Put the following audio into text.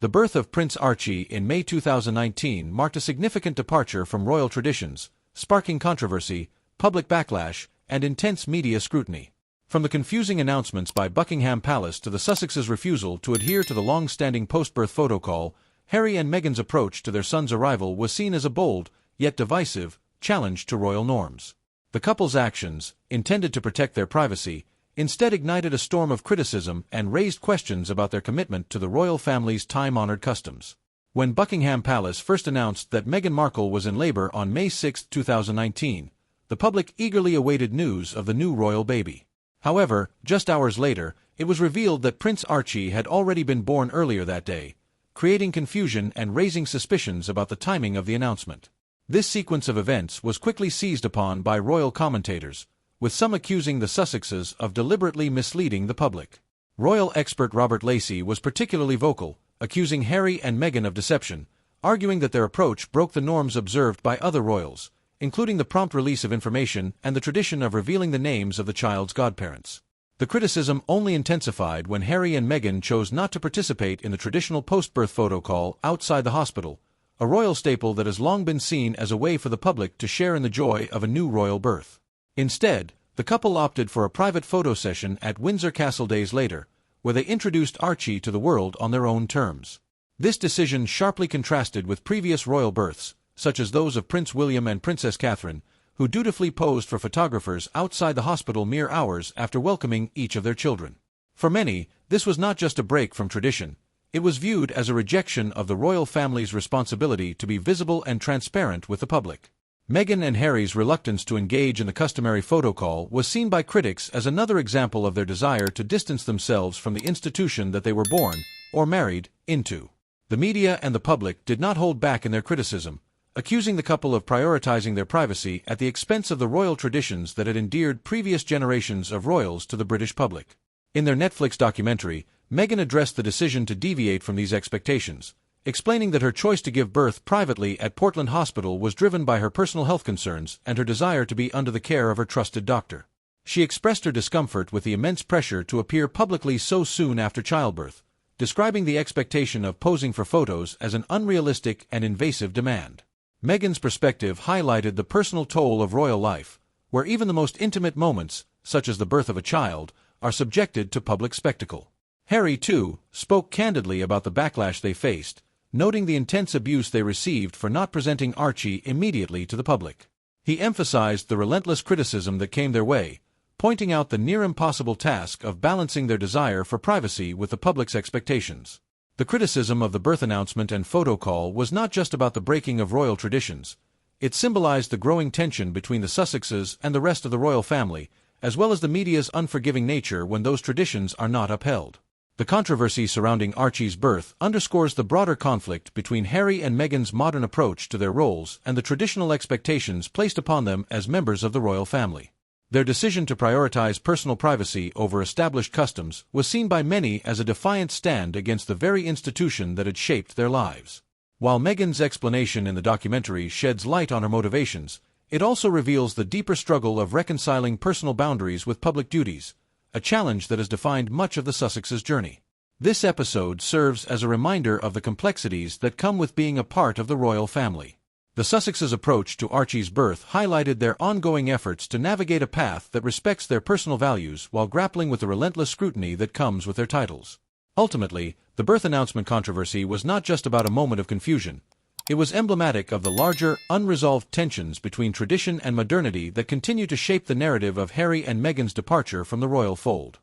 The birth of Prince Archie in May 2019 marked a significant departure from royal traditions, sparking controversy, public backlash, and intense media scrutiny. From the confusing announcements by Buckingham Palace to the Sussexes' refusal to adhere to the long-standing post-birth photo call, Harry and Meghan's approach to their son's arrival was seen as a bold, yet divisive, challenge to royal norms. The couple's actions, intended to protect their privacy, instead ignited a storm of criticism and raised questions about their commitment to the royal family's time-honored customs. When Buckingham Palace first announced that Meghan Markle was in labor on May 6, 2019, the public eagerly awaited news of the new royal baby. However, just hours later, it was revealed that Prince Archie had already been born earlier that day, creating confusion and raising suspicions about the timing of the announcement. This sequence of events was quickly seized upon by royal commentators, with some accusing the Sussexes of deliberately misleading the public. Royal expert Robert Lacey was particularly vocal, accusing Harry and Meghan of deception, arguing that their approach broke the norms observed by other royals, including the prompt release of information and the tradition of revealing the names of the child's godparents. The criticism only intensified when Harry and Meghan chose not to participate in the traditional post-birth photo call outside the hospital, a royal staple that has long been seen as a way for the public to share in the joy of a new royal birth. Instead, the couple opted for a private photo session at Windsor Castle days later, where they introduced Archie to the world on their own terms. This decision sharply contrasted with previous royal births, such as those of Prince William and Princess Catherine, who dutifully posed for photographers outside the hospital mere hours after welcoming each of their children. For many, this was not just a break from tradition. It was viewed as a rejection of the royal family's responsibility to be visible and transparent with the public. Meghan and Harry's reluctance to engage in the customary photo call was seen by critics as another example of their desire to distance themselves from the institution that they were born, or married, into. The media and the public did not hold back in their criticism, accusing the couple of prioritizing their privacy at the expense of the royal traditions that had endeared previous generations of royals to the British public. In their Netflix documentary, Meghan addressed the decision to deviate from these expectations, explaining that her choice to give birth privately at Portland Hospital was driven by her personal health concerns and her desire to be under the care of her trusted doctor. She expressed her discomfort with the immense pressure to appear publicly so soon after childbirth, describing the expectation of posing for photos as an unrealistic and invasive demand. Meghan's perspective highlighted the personal toll of royal life, where even the most intimate moments, such as the birth of a child, are subjected to public spectacle. Harry, too, spoke candidly about the backlash they faced, noting the intense abuse they received for not presenting Archie immediately to the public. He emphasized the relentless criticism that came their way, pointing out the near-impossible task of balancing their desire for privacy with the public's expectations. The criticism of the birth announcement and photo call was not just about the breaking of royal traditions. It symbolized the growing tension between the Sussexes and the rest of the royal family, as well as the media's unforgiving nature when those traditions are not upheld. The controversy surrounding Archie's birth underscores the broader conflict between Harry and Meghan's modern approach to their roles and the traditional expectations placed upon them as members of the royal family. Their decision to prioritize personal privacy over established customs was seen by many as a defiant stand against the very institution that had shaped their lives. While Meghan's explanation in the documentary sheds light on her motivations, it also reveals the deeper struggle of reconciling personal boundaries with public duties, a challenge that has defined much of the Sussexes' journey. This episode serves as a reminder of the complexities that come with being a part of the royal family. The Sussexes' approach to Archie's birth highlighted their ongoing efforts to navigate a path that respects their personal values while grappling with the relentless scrutiny that comes with their titles. Ultimately, the birth announcement controversy was not just about a moment of confusion. It was emblematic of the larger, unresolved tensions between tradition and modernity that continue to shape the narrative of Harry and Meghan's departure from the royal fold.